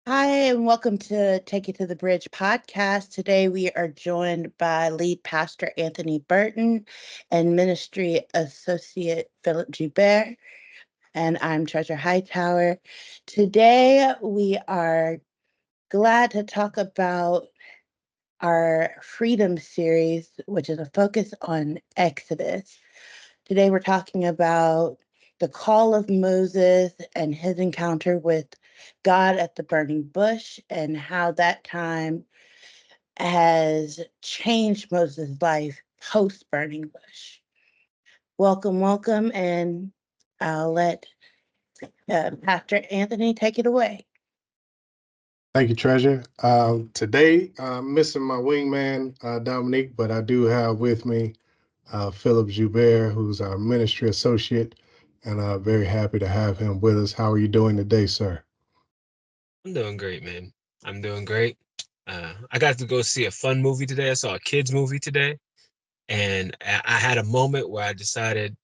Hi, and welcome to Take You to the Bridge podcast. Today we are joined by lead pastor Anthony Burton and ministry associate Philip Joubert, and I'm Treasure Hightower. Today we are glad to talk about our Freedom series, which is a focus on Exodus. Today we're talking about the call of Moses and his encounter with God at the burning bush and how that time has changed Moses' life post burning bush. Welcome, welcome, and I'll let Pastor Anthony take it away. Thank you, Treasure. Today, I'm missing my wingman, Dominique, but I do have with me Philip Joubert, who's our ministry associate, and very happy to have him with us. How are you doing today, sir? I'm doing great, man. I'm doing great. I got to go see a fun movie today. I saw a kids movie today, and I had a moment where I decided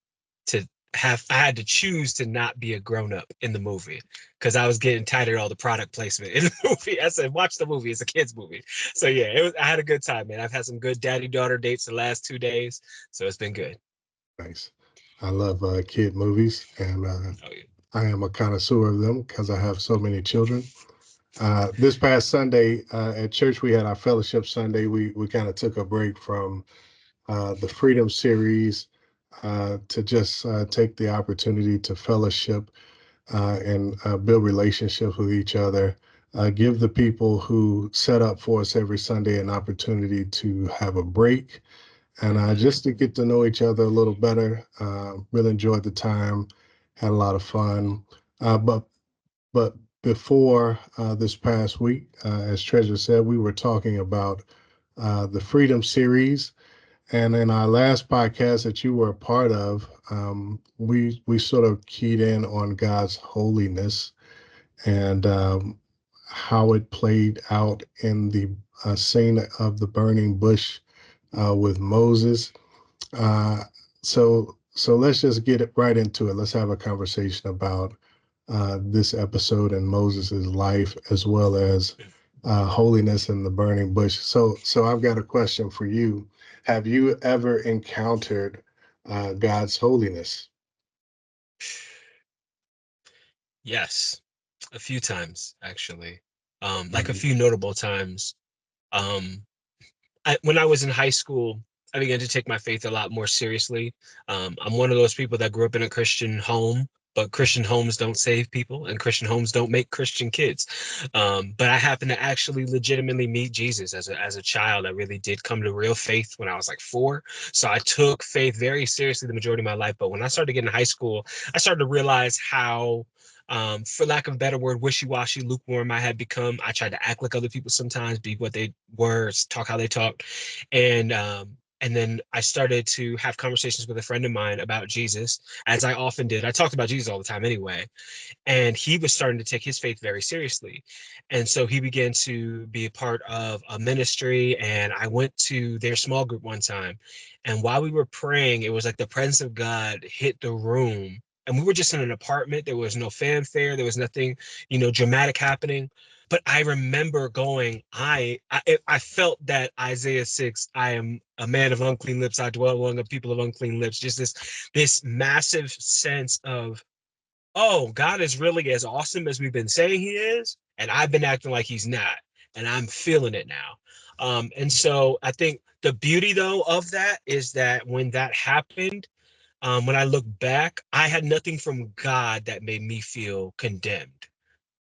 to I had to choose to not be a grown up in the movie because I was getting tired of all the product placement in the movie. I said, watch the movie. It's a kids movie. So yeah, I had a good time, man. I've had some good daddy daughter dates the last 2 days, so it's been good. Nice. I love kid movies, and Oh yeah. I am a connoisseur of them because I have so many children. This past Sunday at church, we had our fellowship Sunday. We kind of took a break from the Freedom series to just take the opportunity to fellowship and build relationships with each other. Give the people who set up for us every Sunday an opportunity to have a break and just to get to know each other a little better. Really enjoyed the time, had a lot of fun. But before this past week, as Treasure said, we were talking about the Freedom series, and in our last podcast that you were a part of, we sort of keyed in on God's holiness and how it played out in the scene of the burning bush with Moses. Uh, so let's just get it right into it. Let's have a conversation about this episode in Moses's life as well as holiness in the burning bush. So I've got a question for you. Have you ever encountered God's holiness? Yes, a few times actually. Like a Mhm. few notable times. Um, when I was in high school, I began to take my faith a lot more seriously. I'm one of those people that grew up in a Christian home, but Christian homes don't save people, and Christian homes don't make Christian kids. But I happened to actually legitimately meet Jesus as a child. I really did come to real faith when I was like 4. So I took faith very seriously the majority of my life. But when I started getting to high school, I started to realize how for lack of a better word, wishy-washy, lukewarm I had become. I tried to act like other people sometimes, be what they were, talk how they talked. And then I started to have conversations with a friend of mine about Jesus, as I often did. I talked about Jesus all the time anyway. And he was starting to take his faith very seriously. And so he began to be a part of a ministry. And I went to their small group one time. And while we were praying, it was like the presence of God hit the room. And we were just in an apartment. There was no fanfare. There was nothing, dramatic happening. But I remember going, I felt that Isaiah 6, I am a man of unclean lips. I dwell among a people of unclean lips. Just this massive sense of, oh, God is really as awesome as we've been saying he is, and I've been acting like he's not, and I'm feeling it now. And so I think the beauty though of that is that when that happened, when I look back, I had nothing from God that made me feel condemned.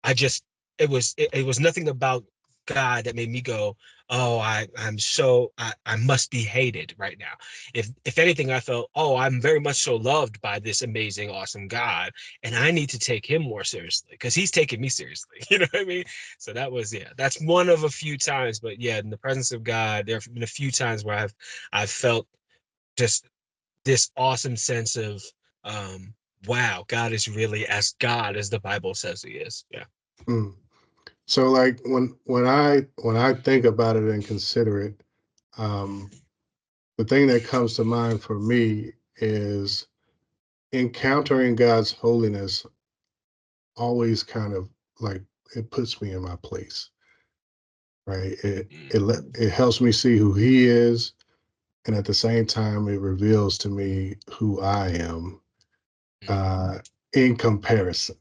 I just it was nothing about God that made me go, oh, I must be hated right now. If anything, I felt, oh, I'm very much so loved by this amazing, awesome God, and I need to take him more seriously because he's taking me seriously. You know what I mean? So that was, yeah, that's one of a few times. But yeah, in the presence of God, there have been a few times where I've felt just this awesome sense of wow, God is really as God as the Bible says he is. Yeah. Mm. So like when I think about it and consider it, um, the thing that comes to mind for me is encountering God's holiness always kind of like it puts me in my place, right? Mm. It helps me see who he is, and at the same time, it reveals to me who I am Mm. uh, in comparison,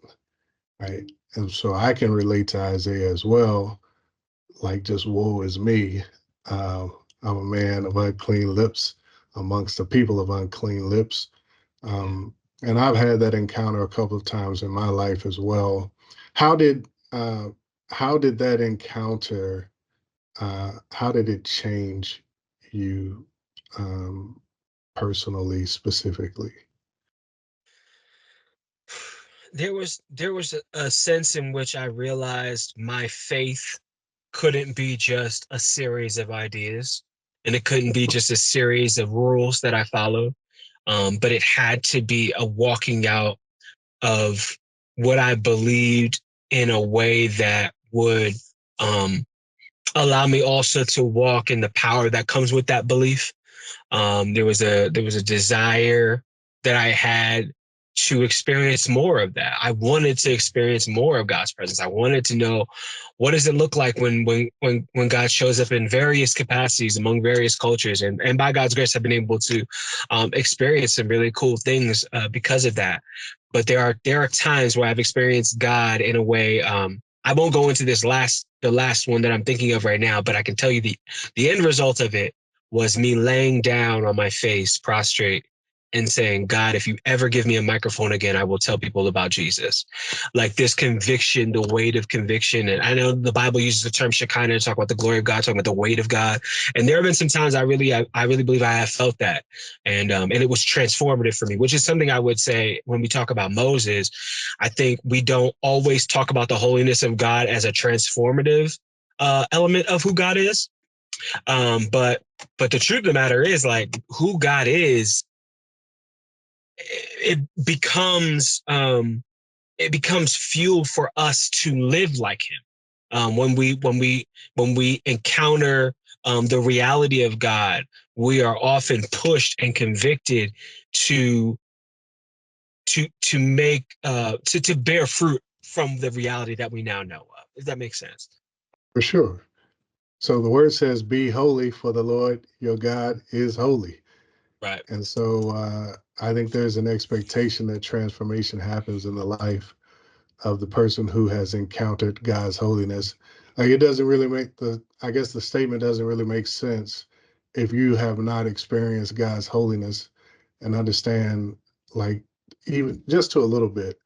right? And so I can relate to Isaiah as well, like just woe is me. I'm a man of unclean lips amongst the people of unclean lips. Yeah. And I've had that encounter a couple of times in my life as well. How did how did that encounter how did it change you personally, specifically? There was a sense in which I realized my faith couldn't be just a series of ideas, and it couldn't be just a series of rules that I followed, but it had to be a walking out of what I believed in a way that would um, allow me also to walk in the power that comes with that belief. There was a desire that I had to experience more of that. I wanted to experience more of God's presence. I wanted to know, what does it look like when God shows up in various capacities among various cultures, and by God's grace, I've been able to experience some really cool things because of that. But there are times where I've experienced God in a way. I won't go into the last one that I'm thinking of right now, but I can tell you the end result of it was me laying down on my face, prostrate, and saying, God, if you ever give me a microphone again, I will tell people about Jesus. Like this conviction, the weight of conviction. And I know the Bible uses the term Shekinah to talk about the glory of God, talking about the weight of God. And there have been some times I really believe I have felt that. And it was transformative for me, which is something I would say when we talk about Moses. I think we don't always talk about the holiness of God as a transformative element of who God is. But the truth of the matter is, like, who God is, it becomes it becomes fuel for us to live like Him. When we encounter the reality of God, we are often pushed and convicted to make to bear fruit from the reality that we now know of. If that makes sense. For sure. So the word says, "Be holy, for the Lord your God is holy." Right. And so I think there's an expectation that transformation happens in the life of the person who has encountered God's holiness. Like it doesn't really I guess the statement doesn't really make sense if you have not experienced God's holiness and understand, like, even just to a little bit,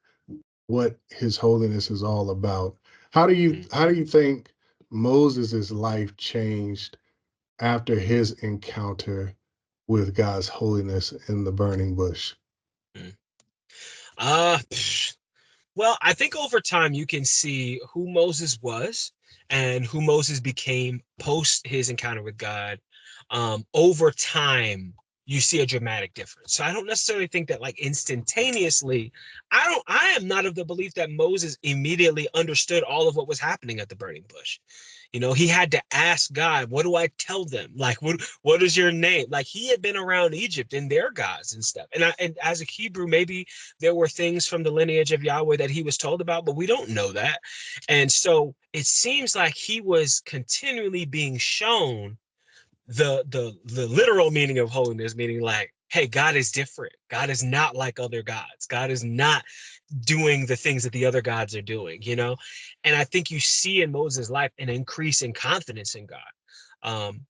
what his holiness is all about. Mm. How do you think Moses's life changed after his encounter with God's holiness in the burning bush? Mm. Uh, Well, I think over time you can see who Moses was and who Moses became post his encounter with God. Over time, you see a dramatic difference. So I don't necessarily think that, like, instantaneously. I am not of the belief that Moses immediately understood all of what was happening at the burning bush. He had to ask God, what do I tell them? Like, what is your name? Like, he had been around Egypt and their gods and stuff. And as a Hebrew, maybe there were things from the lineage of Yahweh that he was told about, but we don't know that. And so it seems like he was continually being shown the literal meaning of holiness, meaning, like, hey, God is different. God is not like other gods. God is not doing the things that the other gods are doing. And I think you see in Moses' life an increase in confidence in God.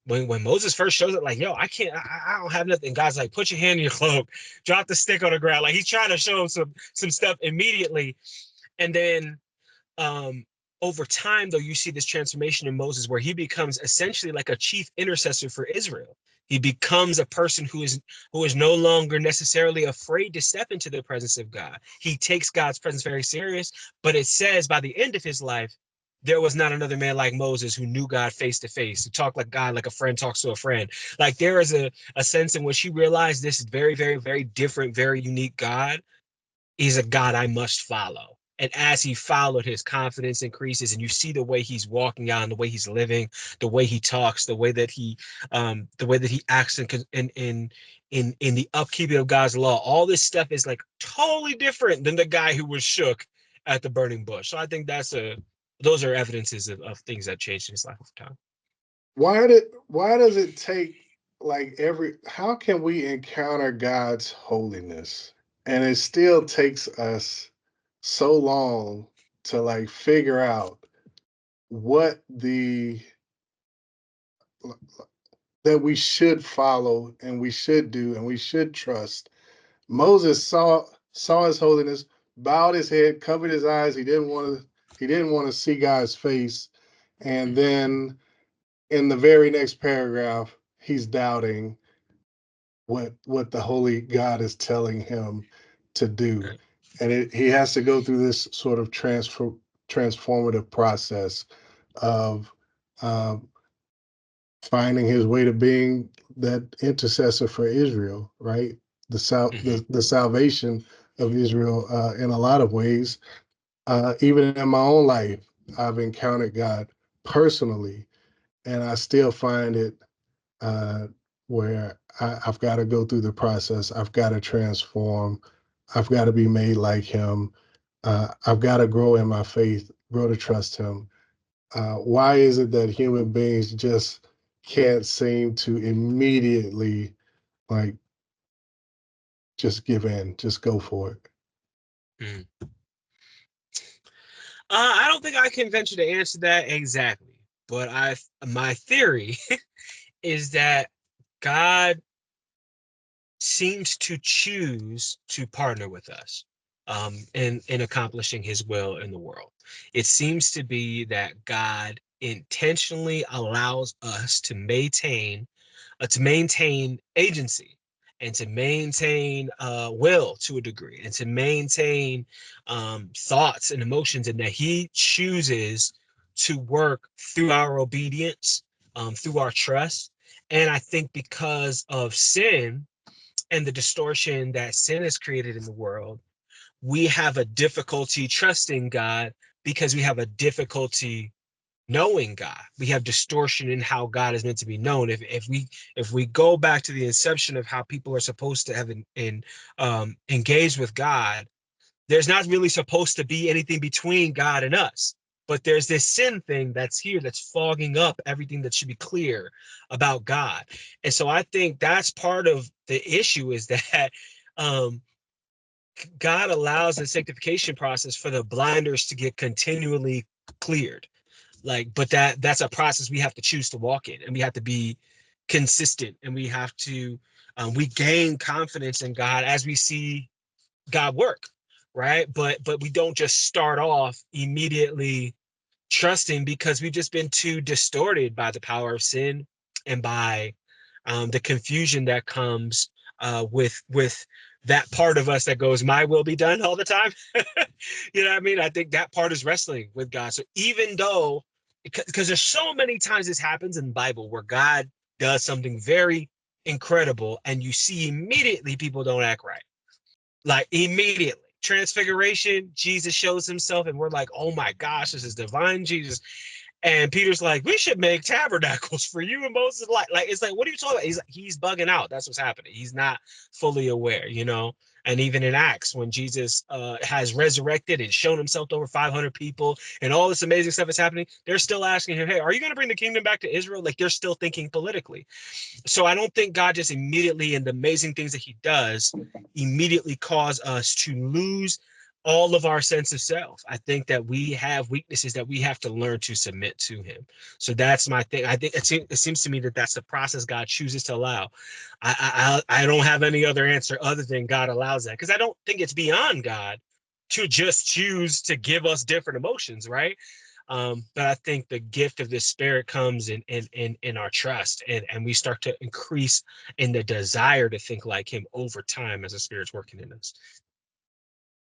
When Moses first shows up, like, yo, I can't, I don't have nothing. God's like, put your hand in your cloak, drop the stick on the ground. Like, he's trying to show him some stuff immediately. And then um over time, though, you see this transformation in Moses where he becomes essentially like a chief intercessor for Israel. He becomes a person who is no longer necessarily afraid to step into the presence of God. He takes God's presence very serious, but it says by the end of his life, there was not another man like Moses who knew God face to face, who talked like God, like a friend talks to a friend. Like, there is a sense in which he realized this very, very, very different, very unique God is a God I must follow. And as he followed, his confidence increases, and you see the way he's walking out, and the way he's living, the way he talks, the way that he acts in the upkeeping of God's law. All this stuff is, like, totally different than the guy who was shook at the burning bush. So I think those are evidences of things that changed in his life over time. Why does it take like how can we encounter God's holiness and it still takes us so long to like figure out what that we should follow and we should do and we should trust. Moses saw his holiness, bowed his head, covered his eyes. He didn't want to see God's face. And then in the very next paragraph, he's doubting what the holy God is telling him to do. Right. And he has to go through this sort of transformative process of um, finding his way to being that intercessor for Israel, right? The salvation of Israel in a lot of ways. Even in my own life, I've encountered God personally, and I still find it uh, where I've got to go through the process. I've got to transform. I've got to be made like Him. I've got to grow in my faith, grow to trust Him. Why is it that human beings just can't seem to immediately like just give in, just go for it? Mm. I don't think I can venture to answer that exactly, but my theory is that God seems to choose to partner with us in accomplishing his will in the world. It seems to be that God intentionally allows us to maintain agency and to maintain will to a degree and to maintain thoughts and emotions, and that he chooses to work through our obedience, through our trust. And I think because of sin and the distortion that sin has created in the world, we have a difficulty trusting God because we have a difficulty knowing God. We have distortion in how God is meant to be known. If we go back to the inception of how people are supposed to have engaged with God, there's not really supposed to be anything between God and us. But there's this sin thing that's here that's fogging up everything that should be clear about God. And so I think that's part of the issue, is that um, God allows the sanctification process for the blinders to get continually cleared. But that's a process we have to choose to walk in, and we have to be consistent, and we have to we gain confidence in God as we see God work, right? But we don't just start off immediately trusting, because we've just been too distorted by the power of sin and by the confusion that comes with that part of us that goes, "My will be done," all the time. You know what I mean? I think that part is wrestling with God. So even though, because there's so many times this happens in the Bible where God does something very incredible, and you see immediately people don't act right. Like immediately. Transfiguration, Jesus shows himself, and we're like, "Oh my gosh, this is divine Jesus." And Peter's like, "We should make tabernacles for you and Moses." Like it's like, what are you talking about? He's bugging out. That's what's happening. He's not fully aware, you know. And even in Acts, when Jesus has resurrected and shown himself to over 500 people, and all this amazing stuff is happening, they're still asking him, "Hey, are you going to bring the kingdom back to Israel?" Like they're still thinking politically. So I don't think God just immediately, in the amazing things that he does, immediately cause us to lose all of our sense of self. I think that we have weaknesses that we have to learn to submit to him. So that's my thing. I think it seems to me that that's the process God chooses to allow. I don't have any other answer other than God allows that, because I don't think it's beyond God to just choose to give us different emotions, right? But I think the gift of the Spirit comes in our trust, and we start to increase in the desire to think like him over time as the Spirit's working in us.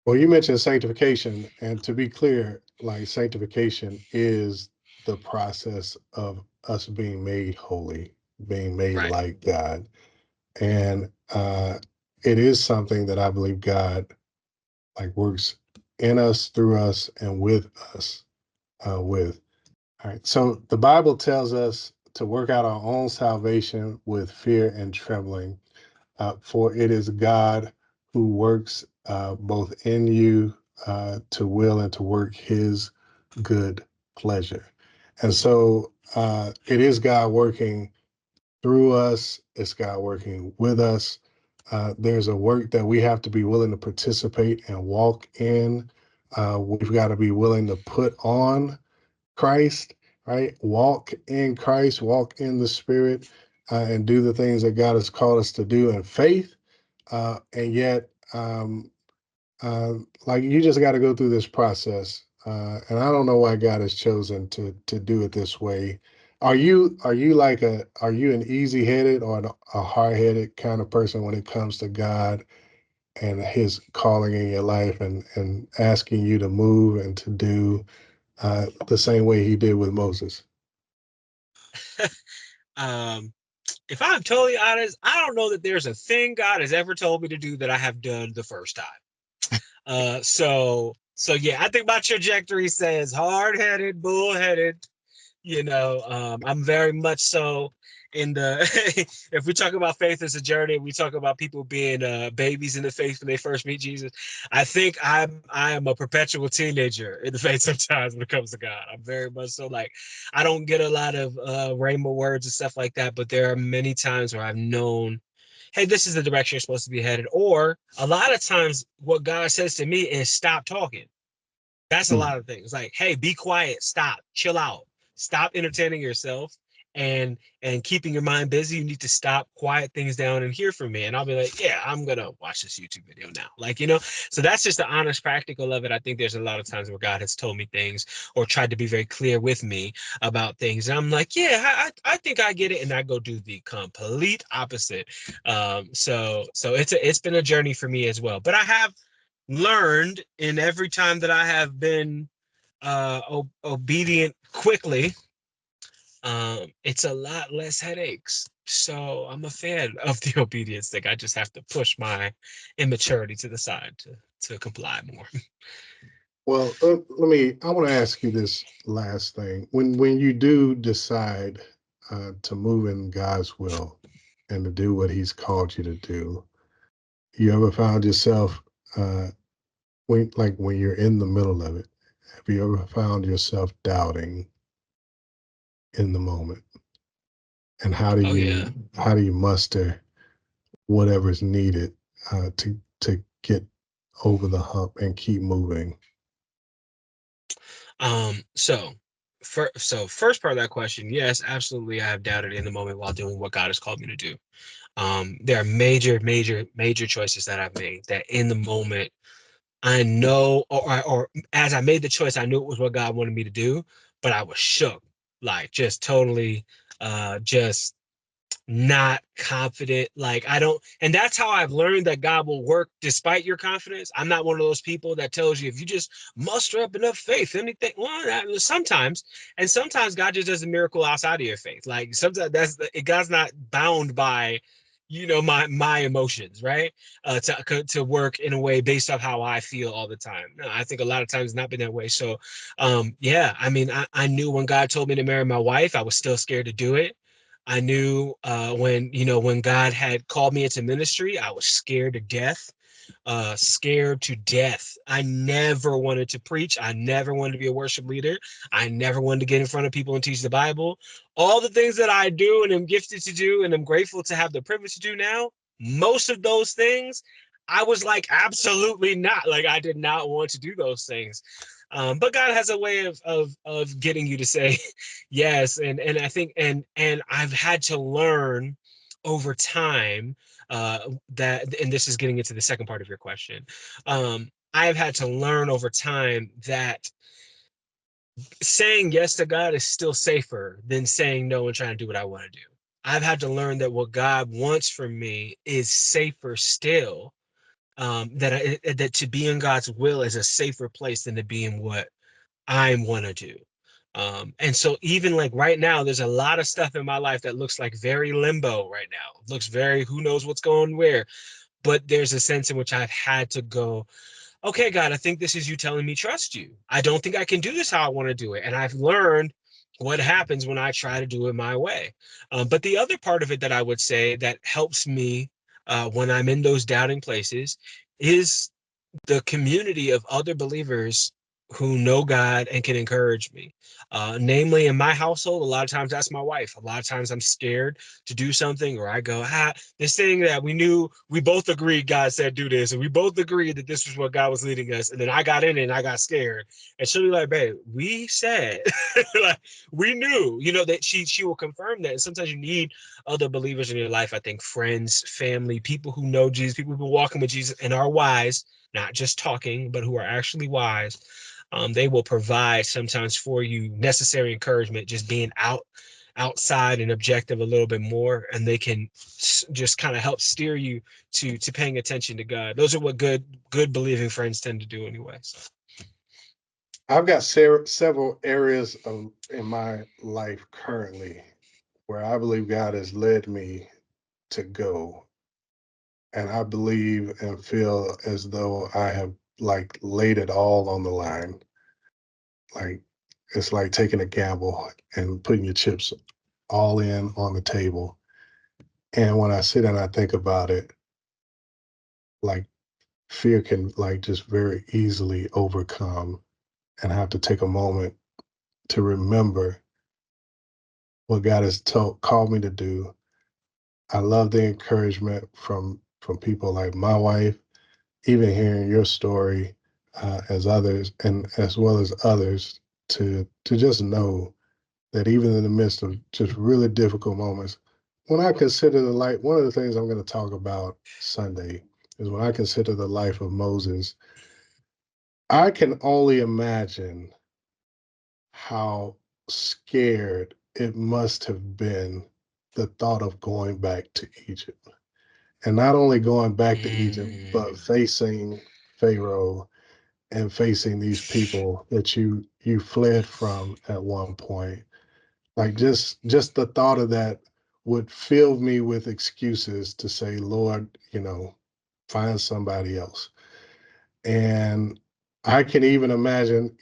Well, you mentioned sanctification, and to be clear, like sanctification is the process of us being made holy, being made Right. like God. And it is something that I believe God like works in us, through us, and with us. With All right. So the Bible tells us to work out our own salvation with fear and trembling, for it is God who works both in you to will and to work His good pleasure. And so it is God working through us. It's God working with us. There's a work that we have to be willing to participate and walk in. We've got to be willing to put on Christ, right? Walk in Christ, walk in the Spirit, and do the things that God has called us to do in faith. And yet, like you just got to go through this process. And I don't know why God has chosen to do it this way. Are you an easy headed or a hard headed kind of person when it comes to God and His calling in your life and asking you to move and to do the same way He did with Moses? If I'm totally honest, I don't know that there's a thing God has ever told me to do that I have done the first time. So yeah, I think my trajectory says hard-headed, bull-headed. I'm very much so in the if we talk about faith as a journey, we talk about people being babies in the faith when they first meet Jesus. I think I am a perpetual teenager in the faith sometimes when it comes to God. I'm very much so like I don't get a lot of rainbow words and stuff like that, but there are many times where I've known, hey, this is the direction you're supposed to be headed. Or a lot of times what God says to me is stop talking. That's a lot of things. Like, hey, be quiet, stop, chill out, stop entertaining yourself and keeping your mind busy. You need to stop, quiet things down and hear from me. And I'll be like, yeah, I'm gonna watch this YouTube video now. So that's just the honest practical of it. I think there's a lot of times where God has told me things or tried to be very clear with me about things. And I'm like, yeah, I think I get it. And I go do the complete opposite. So it's been a journey for me as well. But I have learned in every time that I have been obedient quickly, it's a lot less headaches. So I'm a fan of the obedience thing. I just have to push my immaturity to the side to comply more. Well, I want to ask you this last thing. When you do decide to move in God's will and to do what He's called you to do, you ever found yourself when you're in the middle of it, have you ever found yourself doubting in the moment? And Oh yeah. how do you muster whatever's needed to get over the hump and keep moving? So first part of that question, yes, absolutely. I have doubted in the moment while doing what God has called me to do. There are major choices that I've made that in the moment I know, or as I made the choice, I knew it was what God wanted me to do, but I was shook, like just totally, just not confident. Like I don't, and that's how I've learned that God will work despite your confidence. I'm not one of those people that tells you if you just muster up enough faith, anything. Well, sometimes, and sometimes God just does a miracle outside of your faith. Like sometimes God's not bound by my emotions, right? To work in a way based off how I feel all the time. No, I think a lot of times it's not been that way. So yeah, I mean, I knew when God told me to marry my wife, I was still scared to do it. I knew when God had called me into ministry, I was scared to death. Scared to death. I never wanted to preach. I never wanted to be a worship leader. I never wanted to get in front of people and teach the Bible. All the things that I do and am gifted to do and I'm grateful to have the privilege to do now, most of those things, I was like, absolutely not. Like I did not want to do those things. But God has a way of getting you to say yes. And I think and I've had to learn over time that, and this is getting into the second part of your question. I've had to learn over time that saying yes to God is still safer than saying no and trying to do what I want to do. I've had to learn that what God wants from me is safer still. That to be in God's will is a safer place than to be in what I want to do. And so even like right now, there's a lot of stuff in my life that looks like very limbo right now. It looks very who knows what's going where. But there's a sense in which I've had to go, okay, God, I think this is you telling me trust you. I don't think I can do this how I want to do it. And I've learned what happens when I try to do it my way. But the other part of it that I would say that helps me when I'm in those doubting places is the community of other believers who know God and can encourage me. Namely, in my household, a lot of times that's my wife. A lot of times I'm scared to do something, or I go, this thing that we both agreed God said do this, and we both agreed that this was what God was leading us. And then I got in it and I got scared. And she'll be like, babe, we said, like, we knew, that she will confirm that. And sometimes you need other believers in your life. I think friends, family, people who know Jesus, people who've been walking with Jesus and are wise, not just talking, but who are actually wise. They will provide sometimes for you necessary encouragement, just being outside and objective a little bit more, and they can just kind of help steer you to paying attention to God. Those are what good believing friends tend to do anyway. So. I've got several areas in my life currently where I believe God has led me to go. And I believe and feel as though I have like laid it all on the line. Like it's like taking a gamble and putting your chips all in on the table. And when I sit and I think about it, like fear can like just very easily overcome, and have to take a moment to remember what God has called me to do. I love the encouragement from people like my wife, even hearing your story, as others, and as well as others, to just know that even in the midst of just really difficult moments, when I consider the life, one of the things I'm going to talk about Sunday is when I consider the life of Moses, I can only imagine how scared it must have been, the thought of going back to Egypt. And not only going back to Egypt, but facing Pharaoh and facing these people that you fled from at one point. Like just the thought of that would fill me with excuses to say, Lord, find somebody else. And I can even imagine,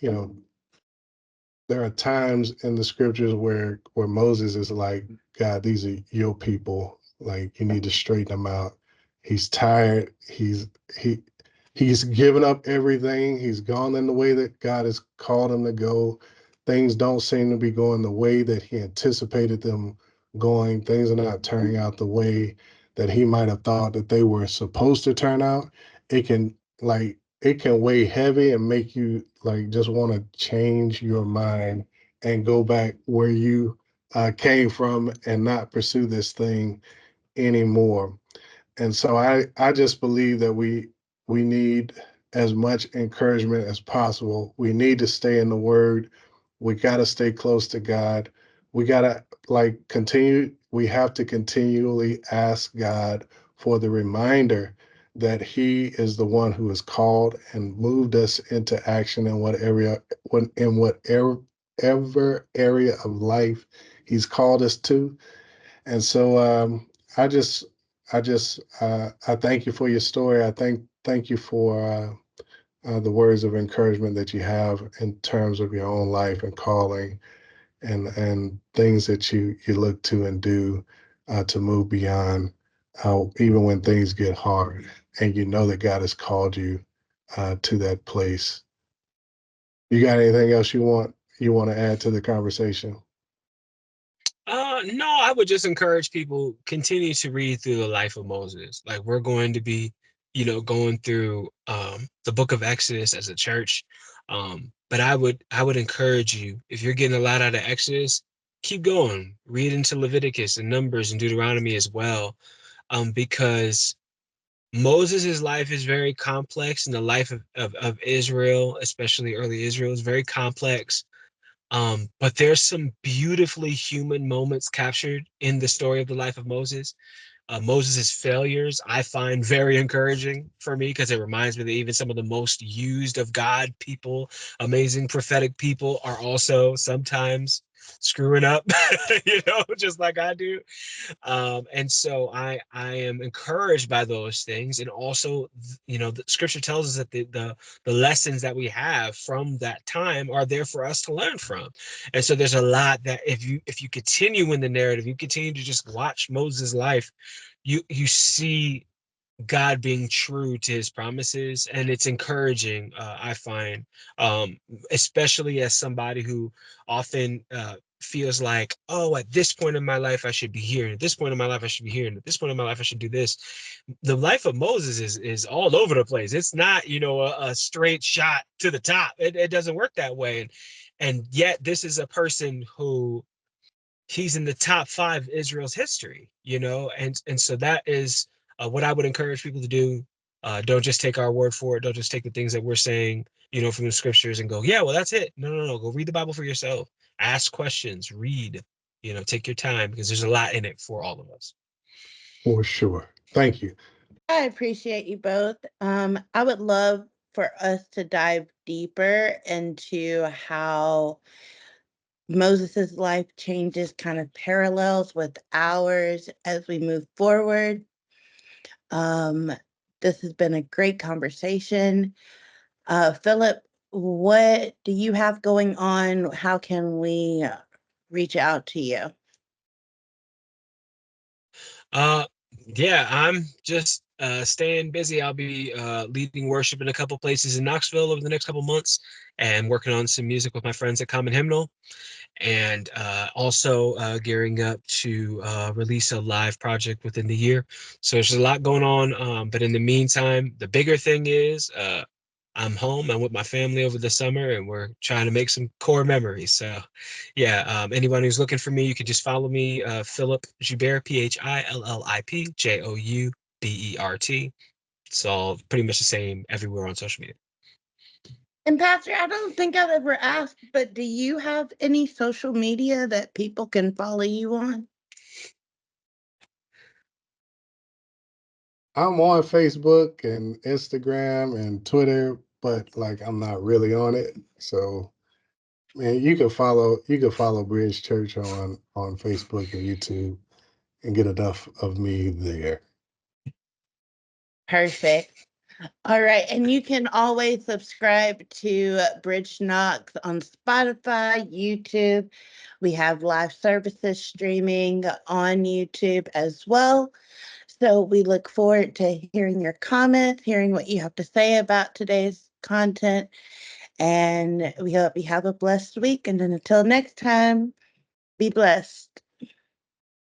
there are times in the scriptures where Moses is like, God, these are your people. Like you need to straighten them out. He's tired. He he's given up everything. He's gone in the way that God has called him to go. Things don't seem to be going the way that he anticipated them going. Things are not turning out the way that he might have thought that they were supposed to turn out. It can it can weigh heavy and make you like just want to change your mind and go back where you came from and not pursue this thing anymore. And so I just believe that we need as much encouragement as possible. We need to stay in the word. We got to stay close to God. We got to we have to continually ask God for the reminder that he is the one who has called and moved us into action in whatever area of life he's called us to. And so I just I thank you for your story. I thank you for the words of encouragement that you have in terms of your own life and calling, and things that you look to and do to move beyond, even when things get hard, and you know that God has called you to that place. You got anything else you want to add to the conversation? No, I would just encourage people continue to read through the life of Moses. Like we're going to be, going through the book of Exodus as a church. But I would encourage you, if you're getting a lot out of Exodus, keep going. Read into Leviticus and Numbers and Deuteronomy as well. Because Moses' life is very complex, and the life of Israel, especially early Israel, is very complex. But there's some beautifully human moments captured in the story of the life of Moses. Moses' failures I find very encouraging for me, because it reminds me that even some of the most used of God people, amazing prophetic people, are also sometimes screwing up, just like I do. And so I am encouraged by those things. And also, the scripture tells us that the lessons that we have from that time are there for us to learn from. And so there's a lot that if you continue in the narrative, you continue to just watch Moses' life, you see God being true to his promises, and it's encouraging, I find, um, especially as somebody who often feels like, oh, at this point in my life I should be here, and at this point in my life I should be here, and at this point in my life I should do this. The life of Moses is all over the place. It's not, a straight shot to the top. It doesn't work that way, and yet this is a person who he's in the top 5 of Israel's history, and so that is what I would encourage people to do. Don't just take our word for it. Don't just take the things that we're saying, from the scriptures and go, yeah, well, that's it. No, no, no. Go read the Bible for yourself. Ask questions. Read. Take your time because there's a lot in it for all of us. For sure. Thank you. I appreciate you both. I would love for us to dive deeper into how Moses's life changes, kind of parallels with ours as we move forward. Um, this has been a great conversation. Philip, what do you have going on? How can we reach out to you? Uh, yeah, I'm just staying busy. I'll be leading worship in a couple places in Knoxville over the next couple months, and working on some music with my friends at Common Hymnal, and also gearing up to release a live project within the year. So there's a lot going on. But in the meantime, the bigger thing is I'm home. I'm with my family over the summer, and we're trying to make some core memories. So, yeah, anyone who's looking for me, you can just follow me, Philip Joubert, PhillipJoubert. It's all pretty much the same everywhere on social media. And Pastor, I don't think I've ever asked, but do you have any social media that people can follow you on? I'm on Facebook and Instagram and Twitter, but like I'm not really on it. So man, you can follow Bridge Church on Facebook and YouTube and get enough of me there. Perfect. All right. And you can always subscribe to Bridge Knox on Spotify, YouTube. We have live services streaming on YouTube as well. So we look forward to hearing your comments, hearing what you have to say about today's content. And we hope you have a blessed week. And then until next time, be blessed.